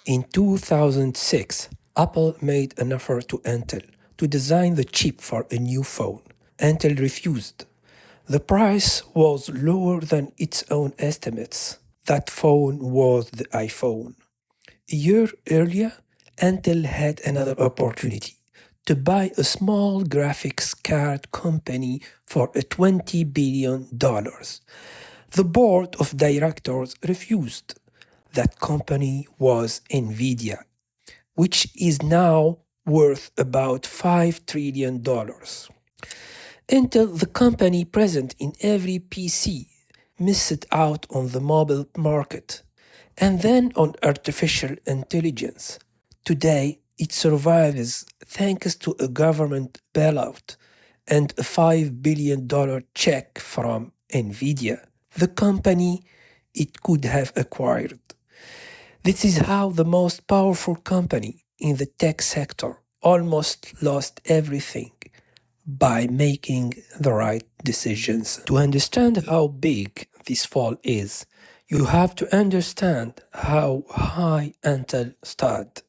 In 2006, Apple made an offer to Intel to design the chip for a new phone. Intel refused. The price was lower than its own estimates. That phone was the iPhone. A year earlier, Intel had another opportunity to buy a small graphics card company for $20 billion. The board of directors refused. That company was Nvidia, which is now worth about $5 trillion. Intel, the company present in every PC, missed out on the mobile market and then on artificial intelligence. Today, it survives thanks to a government bailout and a $5 billion check from Nvidia, the company it could have acquired. This is how the most powerful company in the tech sector almost lost everything by making the right decisions. To understand how big this fall is, you have to understand how high Intel stood.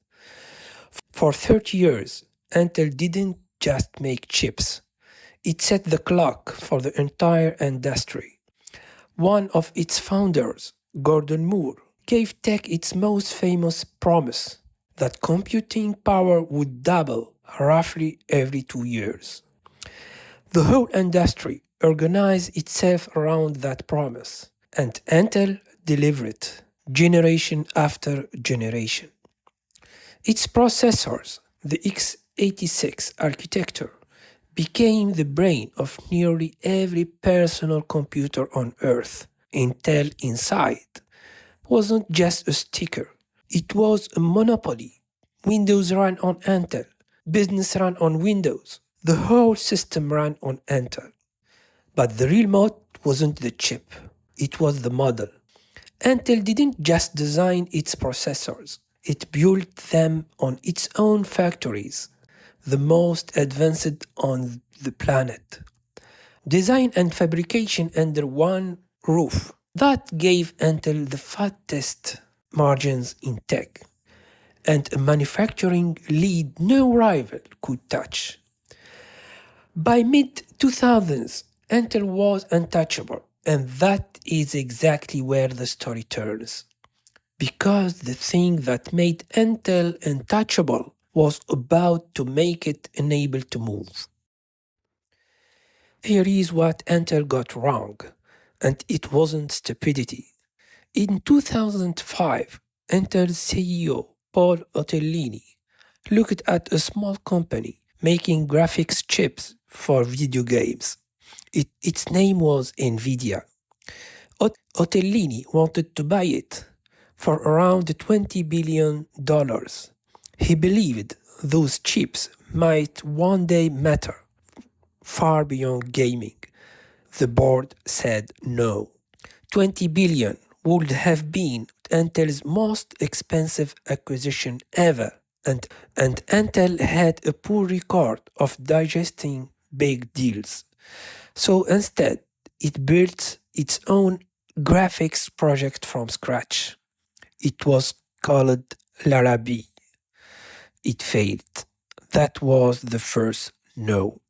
For 30 years, Intel didn't just make chips. It set the clock for the entire industry. One of its founders, Gordon Moore, gave tech its most famous promise that computing power would double roughly every 2 years. The whole industry organized itself around that promise, and Intel delivered generation after generation. Its processors, the x86 architecture, became the brain of nearly every personal computer on Earth. Intel Inside wasn't just a sticker, it was a monopoly. Windows ran on Intel, business ran on Windows, the whole system ran on Intel. But the real moat wasn't the chip, it was the model. Intel didn't just design its processors, it built them on its own factories, the most advanced on the planet. Design and fabrication under one roof. That gave Intel the fattest margins in tech and a manufacturing lead no rival could touch. By mid-2000s, Intel was untouchable, and that is exactly where the story turns. Because the thing that made Intel untouchable was about to make it unable to move. Here is what Intel got wrong, and it wasn't stupidity. In 2005, Intel's CEO, Paul Otellini, looked at a small company making graphics chips for video games. Its name was Nvidia. Otellini wanted to buy it for around $20 billion. He believed those chips might one day matter far beyond gaming. The board said no. 20 billion would have been Intel's most expensive acquisition ever, and Intel had a poor record of digesting big deals. So instead, it built its own graphics project from scratch. It was called Larabi. It failed. That was the first no.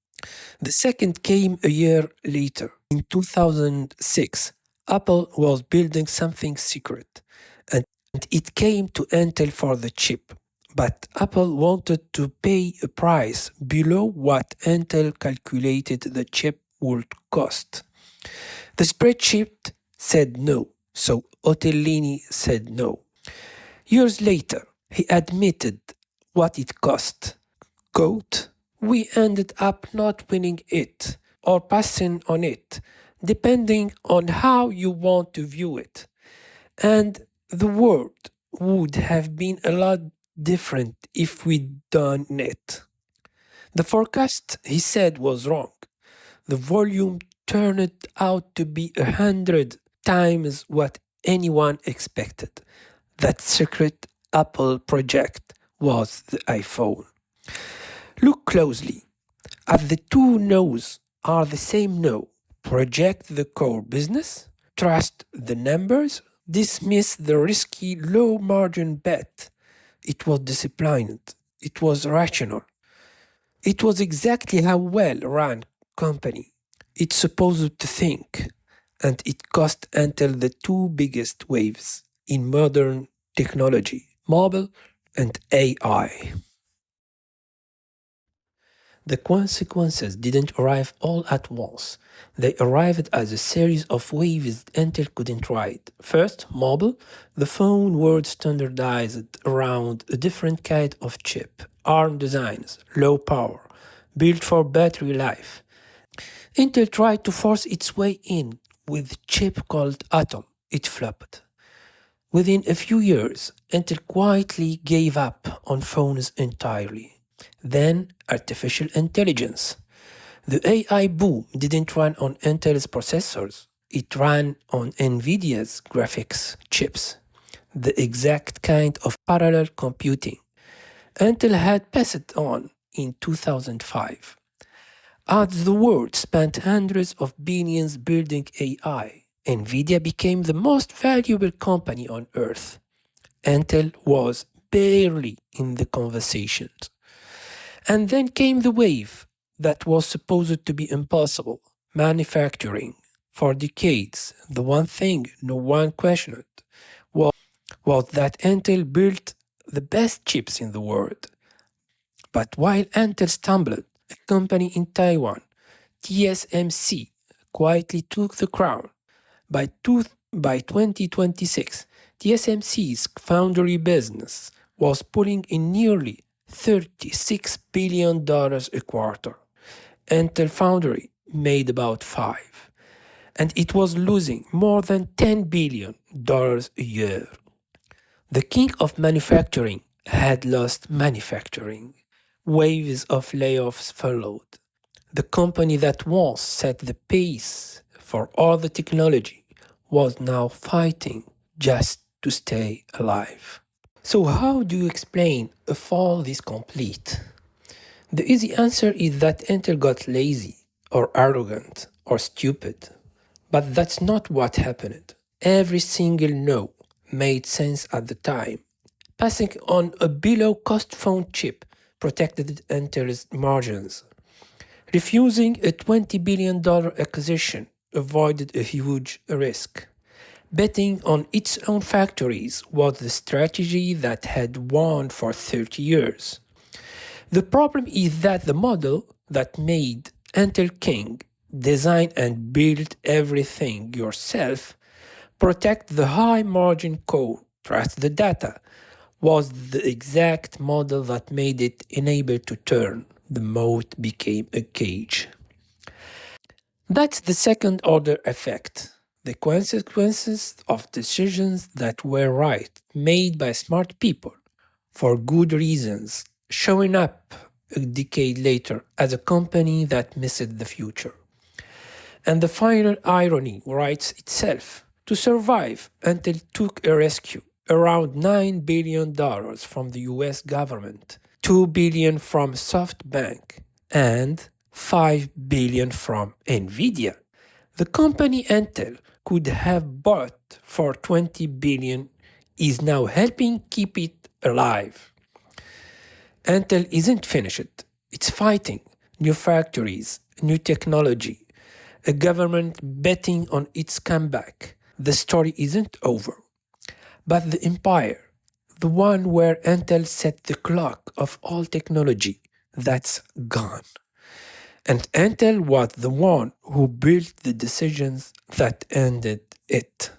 The second came a year later. In 2006, Apple was building something secret, and it came to Intel for the chip. But Apple wanted to pay a price below what Intel calculated the chip would cost. The spreadsheet said no, so Otellini said no. Years later, he admitted what it cost. Quote, "We ended up not winning it or passing on it, depending on how you want to view it. And the world would have been a lot different if we'd done it." The forecast, he said, was wrong. The volume turned out to be 100 times what anyone expected. That secret Apple project was the iPhone. Look closely. As the two no's are the same no, project the core business, trust the numbers, dismiss the risky low margin bet. it was disciplined, it was rational. It was exactly how well-run company it's supposed to think, and it cost Intel the two biggest waves in modern technology, mobile and AI. The consequences didn't arrive all at once. They arrived as a series of waves Intel couldn't ride. First, mobile, the phone world standardized around a different kind of chip, ARM designs, low power, built for battery life. Intel tried to force its way in with a chip called Atom. It flopped. Within a few years, Intel quietly gave up on phones entirely. Then, artificial intelligence. The AI boom didn't run on Intel's processors, it ran on Nvidia's graphics chips, the exact kind of parallel computing Intel had passed on in 2005. As the world spent hundreds of billions building AI, Nvidia became the most valuable company on earth. Intel was barely in the conversations. And then came the wave that was supposed to be impossible, manufacturing. For decades, the one thing no one questioned was that Intel built the best chips in the world. But while Intel stumbled, a company in Taiwan, TSMC, quietly took the crown. By 2026, TSMC's foundry business was pulling in nearly $36 billion a quarter. Intel Foundry made about 5, and it was losing more than $10 billion a year. The king of manufacturing had lost manufacturing. Waves of layoffs followed. The company that once set the pace for all the technology was now fighting just to stay alive. So how do you explain a fall this complete? The easy answer is that Intel got lazy, or arrogant, or stupid. But that's not what happened. Every single no made sense at the time. Passing on a below-cost phone chip protected Intel's margins. Refusing a $20 billion acquisition avoided a huge risk. Betting on its own factories was the strategy that had won for 30 years. The problem is that the model that made Intel king, design and build everything yourself, protect the high margin core, trust the data, was the exact model that made it unable to turn. The moat became a cage. That's the second order effect. The consequences of decisions that were right, made by smart people, for good reasons, showing up a decade later as a company that missed the future. And the final irony writes itself. To survive, Intel took a rescue, around $9 billion from the US government, $2 billion from SoftBank, and $5 billion from Nvidia. The company Intel could have bought for $20 billion is now helping keep it alive. Intel isn't finished. It's fighting. New factories, new technology, a government betting on its comeback. The story isn't over. But the empire, the one where Intel set the clock of all technology, that's gone. And Intel was the one who built the decisions that ended it.